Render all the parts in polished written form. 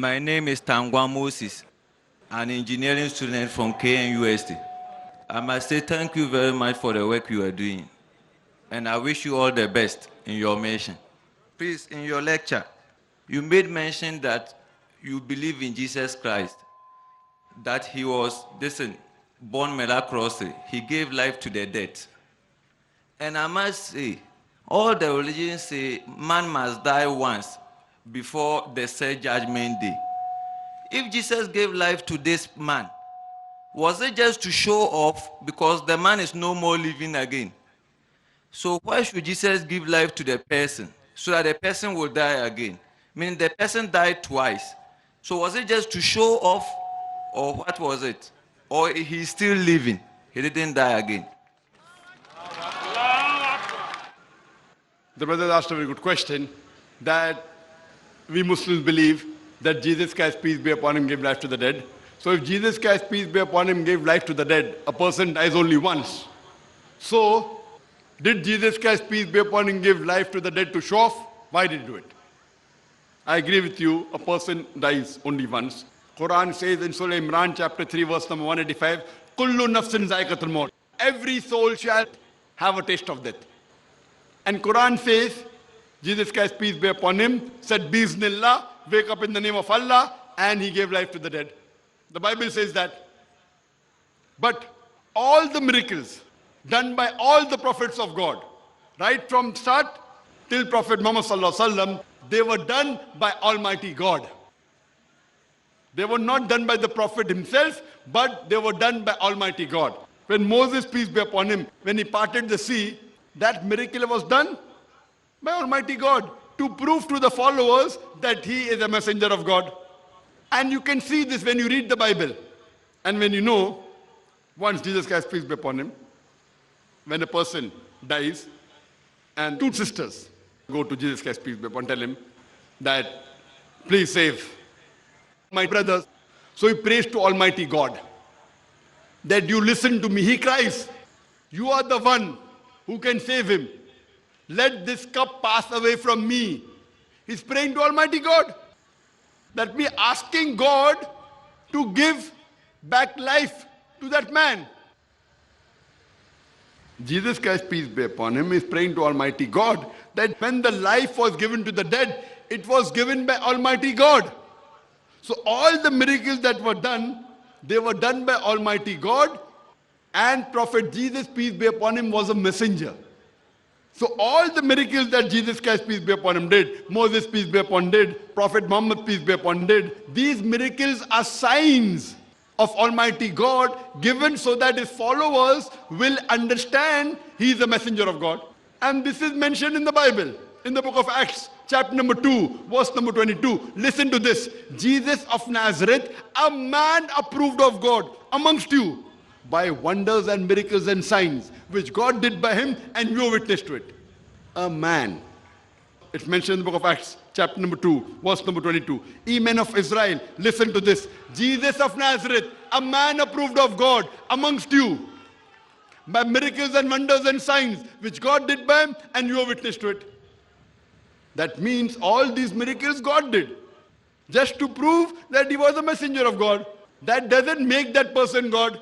My name is Tangwa Moses, an engineering student from KNUST. I must say thank you very much for the work you are doing, and I wish you all the best in your mission. Please, in your lecture, you made mention that you believe in Jesus Christ, that he was, born miraculously. He gave life to the dead. And I must say, all the religions say man must die once before the third judgment day. If Jesus gave life to this man, was it just to show off because the man is no more living again? So why should Jesus give life to the person so that the person will die again? Meaning the person died twice. So was it just to show off, or what was it? Or he's still living, he didn't die again? The brother asked a very good question, that we Muslims believe that Jesus Christ, peace be upon him, gave life to the dead. So if Jesus Christ, peace be upon him, gave life to the dead, a person dies only once. So, did Jesus Christ, peace be upon him, give life to the dead to show off? Why did he do it? I agree with you, a person dies only once. Quran says in Surah Imran chapter 3 verse number 185, Kullu nafsin za'iqatul maut. Every soul shall have a taste of death. And Quran says, Jesus Christ, peace be upon him, said, Bismillah, wake up in the name of Allah, and he gave life to the dead. The Bible says that. But all the miracles done by all the prophets of God, right from start till Prophet Muhammad sallallahu alaihi wasallam, they were done by Almighty God. They were not done by the Prophet himself, but they were done by Almighty God. When Moses, peace be upon him, when he parted the sea, that miracle was done by Almighty God to prove to the followers that he is a messenger of God. And you can see this when you read the Bible. And when you know, once Jesus Christ, peace be upon him, when a person dies, and two sisters go to Jesus Christ, peace be upon him, tell him that, please save my brothers. So he prays to Almighty God that you listen to me. He cries, you are the one who can save him. Let this cup pass away from me. He's praying to Almighty God. That means asking God to give back life to that man. Jesus Christ, peace be upon him, is praying to Almighty God that when the life was given to the dead, it was given by Almighty God. So all the miracles that were done, they were done by Almighty God, and Prophet Jesus, peace be upon him, was a messenger. So all the miracles that Jesus Christ, peace be upon him, did, Moses, peace be upon him, did, Prophet Muhammad, peace be upon him, did, these miracles are signs of Almighty God given so that his followers will understand he is a messenger of God. And this is mentioned in the Bible, in the book of Acts, chapter number 2, verse number 22. Listen to this. Jesus of Nazareth, a man approved of God amongst you by wonders and miracles and signs which God did by him, and you are witness to it. A man. It's mentioned in the book of Acts, chapter number 2, verse number 22. Ye men of Israel, listen to this. Jesus of Nazareth, a man approved of God amongst you by miracles and wonders and signs which God did by him, and you are witness to it. That means all these miracles God did just to prove that he was a messenger of God. That doesn't make that person God.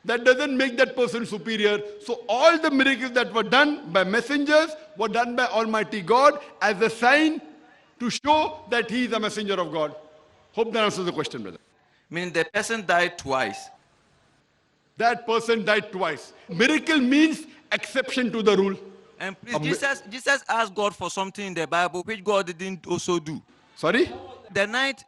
That doesn't make that person superior. So all the miracles that were done by messengers were done by Almighty God as a sign to show that he is a messenger of God. Hope that answers the question, brother. Meaning the person died twice. That person died twice. Miracle means exception to the rule. And please, Jesus asked God for something in the Bible which God didn't also do. Sorry? The night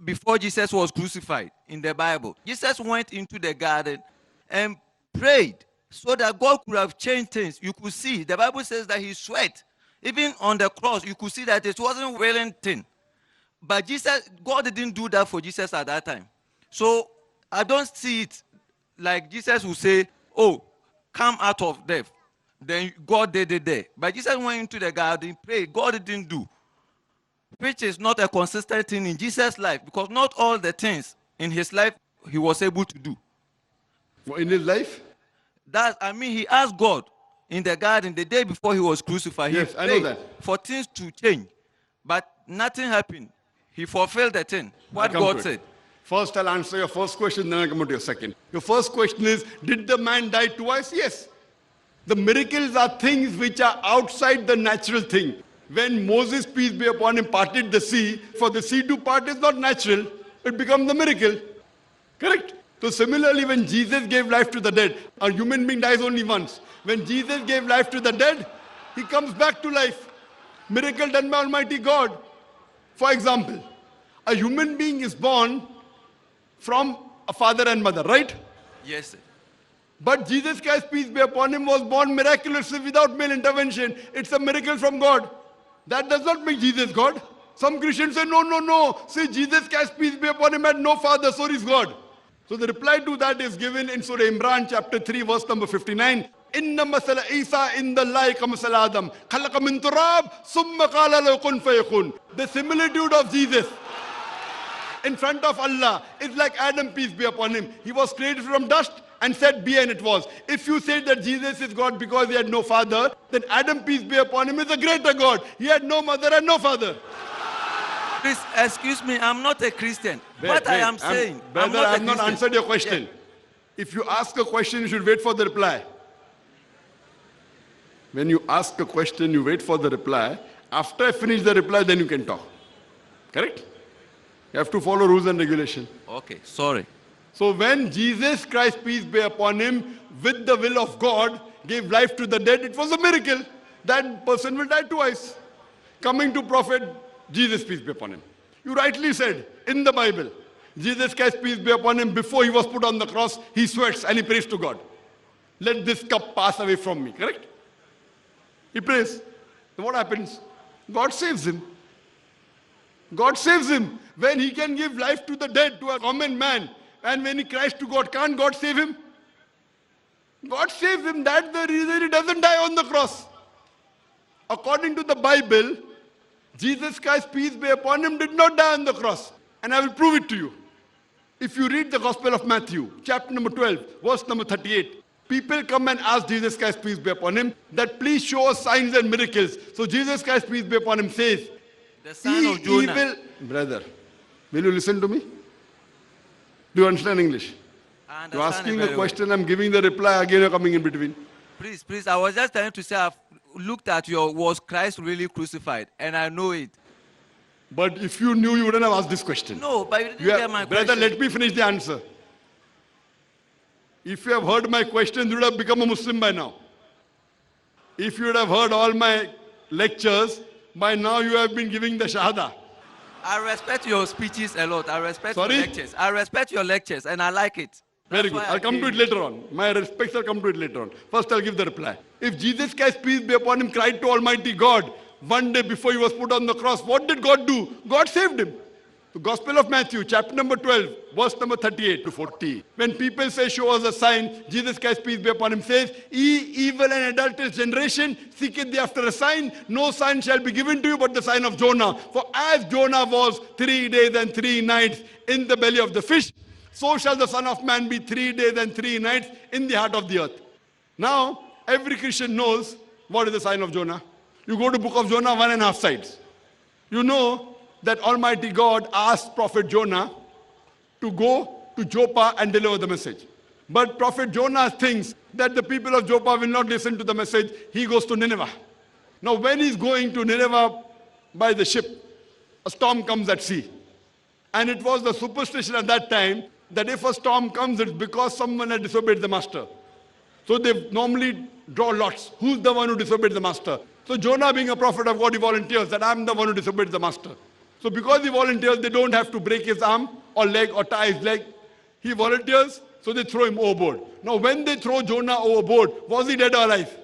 before Jesus was crucified in the Bible, Jesus went into the garden and prayed so that God could have changed things. You could see, the Bible says that he sweat. Even on the cross, you could see that it wasn't wearing thin. But God didn't do that for Jesus at that time. So I don't see it like Jesus will say, oh, come out of death. Then God did it there. But Jesus went into the garden, prayed. God didn't do. Which is not a consistent thing in Jesus' life, because not all the things in his life he was able to do. In his life? He asked God in the garden the day before he was crucified. Yes, I know that. For things to change. But nothing happened. He fulfilled the thing. What I'll come God to it. said. First, I'll answer your first question, then I'll come to your second. Your first question is, did the man die twice? Yes. The miracles are things which are outside the natural thing. When Moses, peace be upon him, parted the sea, for the sea to part is not natural. It becomes the miracle. Correct? So similarly, when Jesus gave life to the dead, a human being dies only once. When Jesus gave life to the dead, he comes back to life. Miracle done by Almighty God. For example, a human being is born from a father and mother, right? Yes, sir. But Jesus Christ, peace be upon him, was born miraculously without male intervention. It's a miracle from God. That does not make Jesus God. Some Christians say, no. See, Jesus Christ, peace be upon him, had no father, so he's God. So the reply to that is given in Surah Imran, chapter 3, verse number 59. Inna masala Isa indallahi kamasala Adam. Khalaqa min turab, summa qala lahu kun fayakun. The similitude of Jesus in front of Allah is like Adam, peace be upon him. He was created from dust and said be, and it was. If you say that Jesus is God because he had no father, then Adam, peace be upon him, is a greater God. He had no mother and no father. Please, excuse me, I'm not a Christian. What I am saying, Brother, I I have not answered your question. Yeah. If you ask a question, you should wait for the reply. When you ask a question, you wait for the reply. After I finish the reply, then you can talk. Correct? You have to follow rules and regulation. Okay, sorry. So when Jesus Christ, peace be upon him, with the will of God, gave life to the dead, it was a miracle. That person will die twice. Coming to Prophet Jesus, peace be upon him. You rightly said, in the Bible, Jesus Christ, peace be upon him, before he was put on the cross, he sweats and he prays to God. Let this cup pass away from me. Correct? He prays. Then what happens? God saves him. God saves him. When he can give life to the dead, to a common man, and when he cries to God, can't God save him? God saves him. That's the reason he doesn't die on the cross. According to the Bible, Jesus Christ, peace be upon him, did not die on the cross. And I will prove it to you. If you read the Gospel of Matthew, chapter number 12, verse number 38, people come and ask Jesus Christ, peace be upon him, that please show us signs and miracles. So Jesus Christ, peace be upon him, says, The son of Jonah. Brother, will you listen to me? Do you understand English? You're asking a question, I'm giving the reply, again you're coming in between. Please, I was just trying to say, I've looked at was Christ really crucified? And I know it. But if you knew, you wouldn't have asked this question. No, but you didn't get my brother, question. let me finish the answer. If you have heard my question, you would have become a Muslim by now. If you would have heard all my lectures, by now you have been giving the Shahada. I respect your speeches a lot. I respect Sorry? your lectures. I respect your lectures and I like it. Very good. I'll come to it later on. My respects, I'll come to it later on. First, I'll give the reply. If Jesus Christ, peace be upon him, cried to Almighty God one day before he was put on the cross, what did God do? God saved him. The Gospel of Matthew, chapter number 12, verse number 38 to 40. When people say, show us a sign, Jesus Christ, peace be upon him, says, Ye evil and adulterous generation, seeketh thee after a sign. No sign shall be given to you but the sign of Jonah. For as Jonah was 3 days and 3 nights in the belly of the fish, so shall the Son of Man be 3 days and 3 nights in the heart of the earth. Now, every Christian knows what is the sign of Jonah. You go to book of Jonah, 1.5 sides. You know that Almighty God asked Prophet Jonah to go to Joppa and deliver the message. But Prophet Jonah thinks that the people of Joppa will not listen to the message. He goes to Nineveh. Now when he's going to Nineveh by the ship, a storm comes at sea. And it was the superstition at that time that if a storm comes, it's because someone had disobeyed the master. So they normally draw lots. Who's the one who disobeyed the master? So Jonah, being a prophet of God, he volunteers that I'm the one who disobeyed the master. So because he volunteers, they don't have to break his arm or leg or tie his leg. He volunteers, so they throw him overboard. Now when they throw Jonah overboard, was he dead or alive?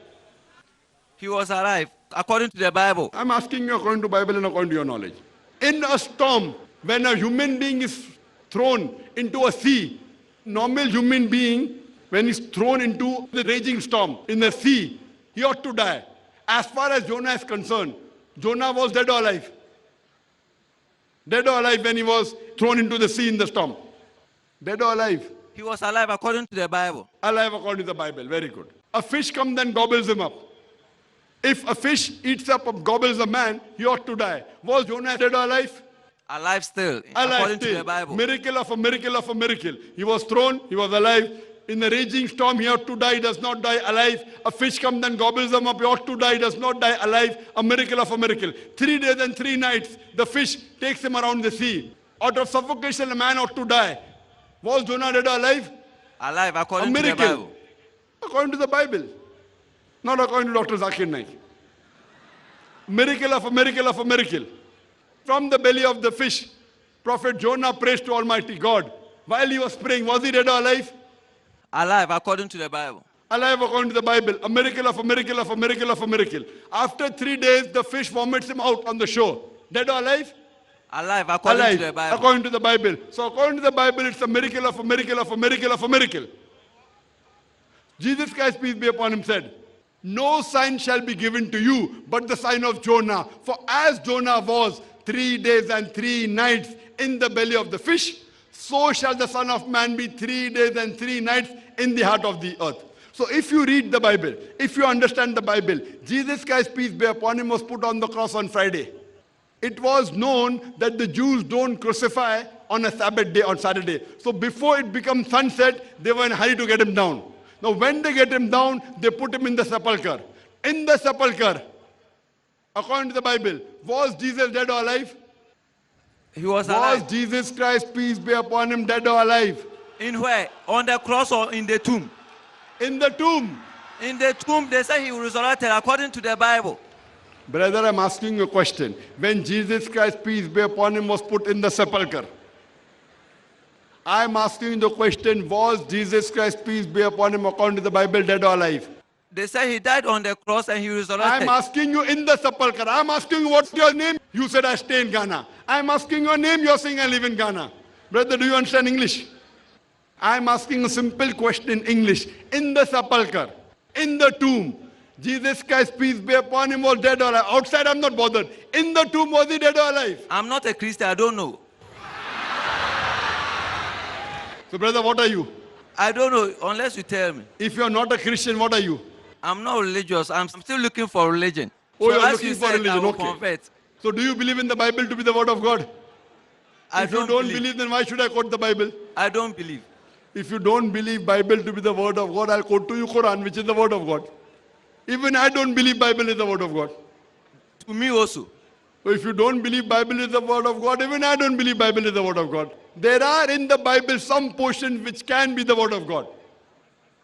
He was alive, according to the Bible. I'm asking you according to Bible and according to your knowledge. In a storm, when a human being is thrown into a sea, normal human being, when he's thrown into the raging storm in the sea, he ought to die. As far as Jonah is concerned, Jonah was dead or alive? Dead or alive when he was thrown into the sea in the storm? Dead or alive? He was alive according to the Bible. Alive according to the Bible. Very good. A fish comes and gobbles him up. If a fish eats up or gobbles a man, he ought to die. Was Jonah dead or alive? Alive still, Alive according to still. the Bible. Miracle of a miracle of a miracle. He was thrown, he was alive. In a raging storm, he ought to die, does not die, alive. A fish comes and gobbles him up, he ought to die, does not die, alive. A miracle of a miracle. 3 days and 3 nights, the fish takes him around the sea. Out of suffocation, a man ought to die. Was Jonah dead or alive? Alive, A according to the miracle. Bible. According to the Bible. Not according to Dr. Zakir Naik. Miracle of a miracle of a miracle. From the belly of the fish, Prophet Jonah prays to Almighty God. While he was praying, was he dead or alive? Alive, according to the Bible. Alive according to the Bible. A miracle of a miracle of a miracle of a miracle. After 3 days, the fish vomits him out on the shore. Dead or alive? Alive, according Alive. to the Bible. According to the Bible. So according to the Bible, it's a miracle of a miracle of a miracle of a miracle. Jesus Christ, peace be upon him, said, no sign shall be given to you but the sign of Jonah. For as Jonah was 3 days and 3 nights in the belly of the fish, so shall the Son of Man be 3 days and 3 nights in the heart of the earth. So if you read the Bible, if you understand the Bible, Jesus Christ, peace be upon him, was put on the cross on Friday. It was known that the Jews don't crucify on a Sabbath day, on Saturday. So before it becomes sunset, they were in a hurry to get him down. Now when they get him down, they put him in the sepulchre. In the sepulchre, according to the Bible, was Jesus dead or alive? He was Was alive. Jesus Christ, peace be upon him, dead or alive? In where? On the cross or in the tomb? In the tomb. In the tomb, they say he resurrected according to the Bible. Brother, I'm asking you a question. When Jesus Christ, peace be upon him, was put in the sepulchre, I'm asking you the question, was Jesus Christ, peace be upon him, according to the Bible, dead or alive? They say he died on the cross and he resurrected. I'm asking you in the sepulchre. I'm asking you what's your name? You said I stay in Ghana. I'm asking your name. You're saying I live in Ghana. Brother, do you understand English? I'm asking a simple question in English. In the sepulchre, in the tomb, Jesus Christ, peace be upon him, was dead or alive. Outside, I'm not bothered. In the tomb, was he dead or alive? I'm not a Christian, I don't know. So, brother, what are you? I don't know unless you tell me. If you're not a Christian, what are you? I'm not religious. I'm still looking for religion. Oh, so you're as looking you for said, religion, I will okay. convert. So, do you believe in the Bible to be the word of God? If you don't believe, then why should I quote the Bible? I don't believe. If you don't believe Bible to be the word of God, I'll quote to you Quran, which is the word of God. Even I don't believe Bible is the word of God. To me also. So if you don't believe Bible is the word of God, even I don't believe Bible is the word of God. There are in the Bible some portions which can be the word of God.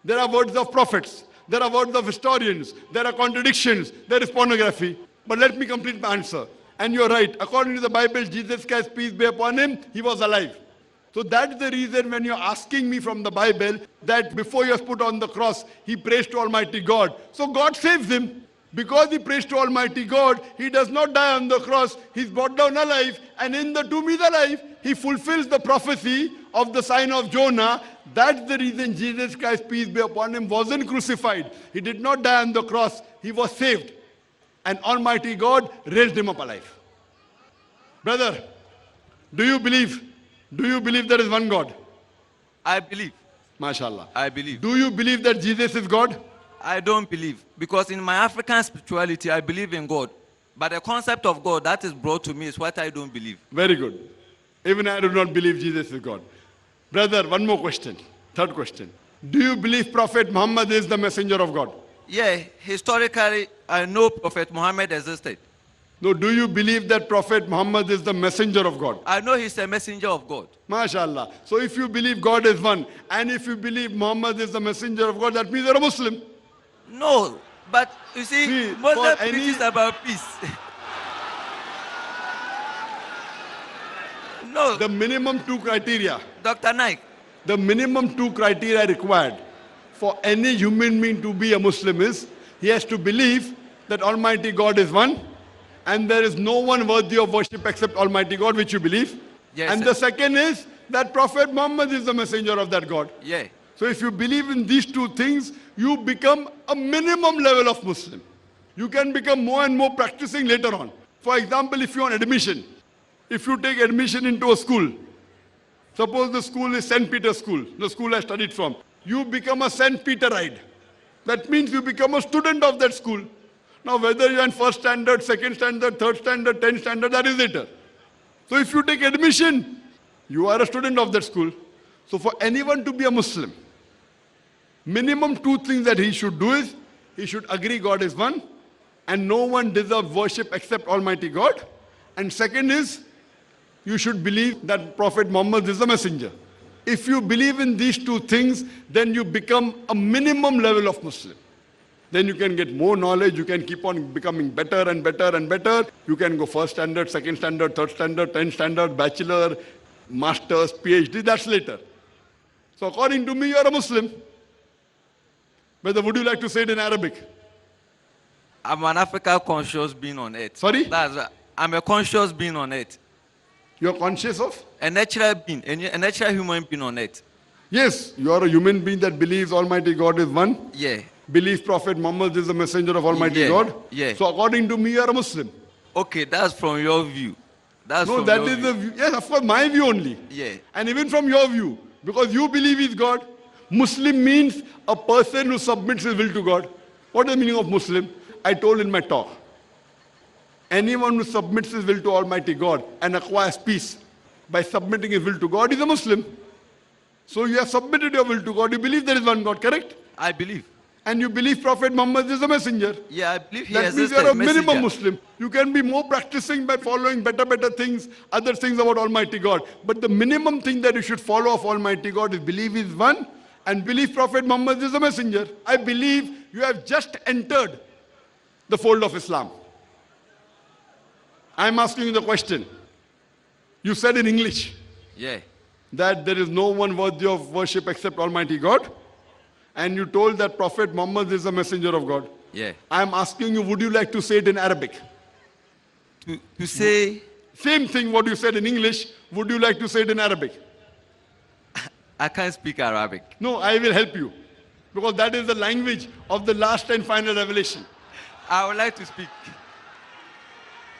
There are words of prophets. There are words of historians. There are contradictions. There is pornography. But let me complete my answer. And you're right. According to the Bible, Jesus Christ, peace be upon him, he was alive. So that's the reason when you're asking me from the Bible that before he was put on the cross, he prays to Almighty God. So God saves him. Because he prays to Almighty God, he does not die on the cross. He's brought down alive. And in the tomb he's alive. He fulfills the prophecy of the sign of Jonah. That's the reason Jesus Christ, peace be upon him, wasn't crucified. He did not die on the cross. He was saved. And Almighty God raised him up alive. Brother, do you believe there is one God? I believe. MashaAllah. I believe. Do you believe that Jesus is God? I don't believe. Because in my African spirituality, I believe in God. But the concept of God that is brought to me is what I don't believe. Very good. Even I do not believe Jesus is God. Brother, one more question. Third question. Do you believe Prophet Muhammad is the messenger of God? Yeah, historically, I know Prophet Muhammad existed. No, do you believe that Prophet Muhammad is the messenger of God? I know he's a messenger of God. MashaAllah. So if you believe God is one, and if you believe Muhammad is the messenger of God, that means you're a Muslim. No, but you see, Muslim preaches about peace. No. The minimum 2 criteria. Dr. Naik. The minimum 2 criteria required for any human being to be a Muslim is, he has to believe that Almighty God is one, and there is no one worthy of worship except Almighty God, which you believe. Yes, and sir. the second is that Prophet Muhammad is the messenger of that God. Yeah. So if you believe in these 2 things, you become a minimum level of Muslim. You can become more and more practicing later on. For example, if you want admission, if you take admission into a school, suppose the school is St. Peter's School, the school I studied from, you become a St. Peterite. That means you become a student of that school. Now whether you're in 1st standard, 2nd standard, 3rd standard, 10th standard, that is later. So if you take admission, you are a student of that school. So for anyone to be a Muslim, minimum two things that he should do is, he should agree God is one, and no one deserves worship except Almighty God. And second is, you should believe that Prophet Muhammad is a messenger. If you believe in these two things, then you become a minimum level of Muslim. Then you can get more knowledge, you can keep on becoming better and better and better. You can go first standard, second standard, third standard, 10th standard, bachelor, master's, PhD, that's later. So according to me, you are a Muslim. Whether would you like to say it in Arabic? I'm an African conscious being on earth. Sorry? I'm a conscious being on earth. You are conscious of? A natural being, a natural human being on earth. Yes, you are a human being that believes Almighty God is one. Yeah. Believes Prophet Muhammad is the messenger of Almighty Yeah, God. yeah. So according to me, you are a Muslim. Okay, that's from your view. That's No, from that your is view. the view. Yes, of course, my view only. Yeah. And even from your view, because you believe he's God. Muslim means a person who submits his will to God. What is the meaning of Muslim? I told in my talk. Anyone who submits his will to Almighty God and acquires peace by submitting his will to God is a Muslim. So you have submitted your will to God. You believe there is one God, correct? I believe. And you believe Prophet Muhammad is a messenger. Yeah, I believe he That means existed. you are a minimum messenger. Muslim. You can be more practicing by following better things, other things about Almighty God. But the minimum thing that you should follow of Almighty God is believe He is one and believe Prophet Muhammad is a messenger. I believe you have just entered the fold of Islam. I am asking you the question. You said in English Yeah. that there is no one worthy of worship except Almighty God. And you told that Prophet Muhammad is a messenger of God. Yeah. I am asking you, would you like to say it in Arabic? To say, Same thing what you said in English, would you like to say it in Arabic? I can't speak Arabic. No, I will help you. Because that is the language of the last and final revelation. I would like to speak.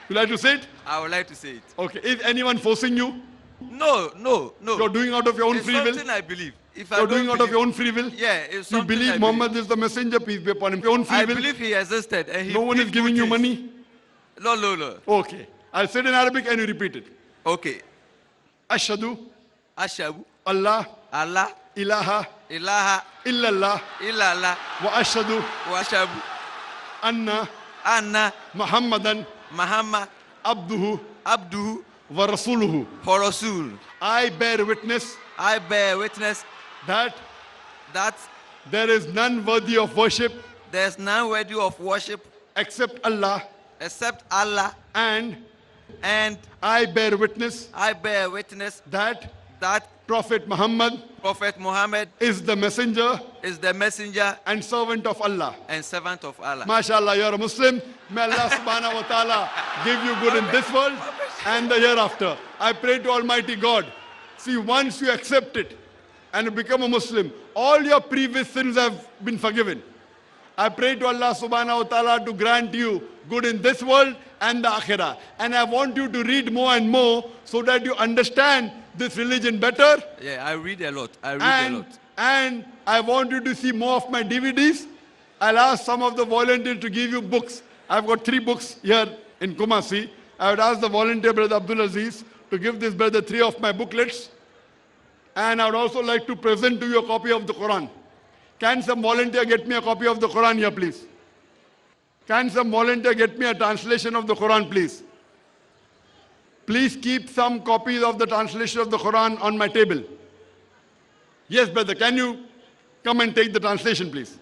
You like to say it? I would like to say it. Okay. Is anyone forcing you? No. You're doing out of your own It's free will? something I believe. If You're doing out of your own free will? Yeah, it's You something I believe Muhammad is the messenger, peace be upon him. Your own free I will? believe he existed and he No one is did giving good you things. money? No. Okay. I'll say it in Arabic and you repeat it. Okay. Ashhadu Ashabu, Allah Allah, ilaha ilaha, illallah illallah, wa ashhadu wa ashabu, anna anna, Muhammadan Muhammad, abduhu abduhu, wa rasuluhu. for Rasul. I bear witness I bear witness that that there is none worthy of worship there's none worthy of worship except Allah, except Allah, and and I bear witness I bear witness that that Prophet Muhammad Prophet Muhammad is the messenger is the messenger and servant of Allah. and servant of Allah. MashaAllah, you're a Muslim. May Allah subhanahu wa ta'ala give you good in this world and the hereafter. I pray to Almighty God. See, once you accept it and you become a Muslim, all your previous sins have been forgiven. I pray to Allah subhanahu wa ta'ala to grant you good in this world and the akhirah. And I want you to read more and more so that you understand this religion better. Yeah, I read a lot. I read a lot. And I want you to see more of my DVDs. I'll ask some of the volunteers to give you books. I've got 3 books here in Kumasi. I would ask the volunteer, Brother Abdul Aziz, to give this brother 3 of my booklets. And I would also like to present to you a copy of the Quran. Can some volunteer get me a copy of the Quran here, please? Can some volunteer get me a translation of the Quran, please? Please keep some copies of the translation of the Quran on my table. Yes, brother, can you come and take the translation, please?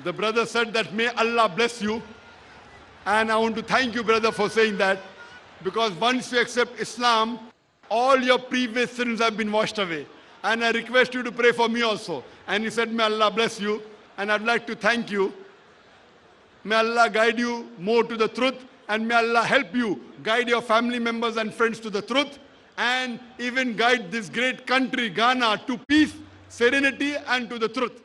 The brother said that may Allah bless you. And I want to thank you, brother, for saying that. because once you accept Islam, all your previous sins have been washed away. And I request you to pray for me also. And he said, may Allah bless you. And I'd like to thank you. May Allah guide you more to the truth. And may Allah help you guide your family members and friends to the truth. And even guide this great country, Ghana, to peace, serenity, and to the truth.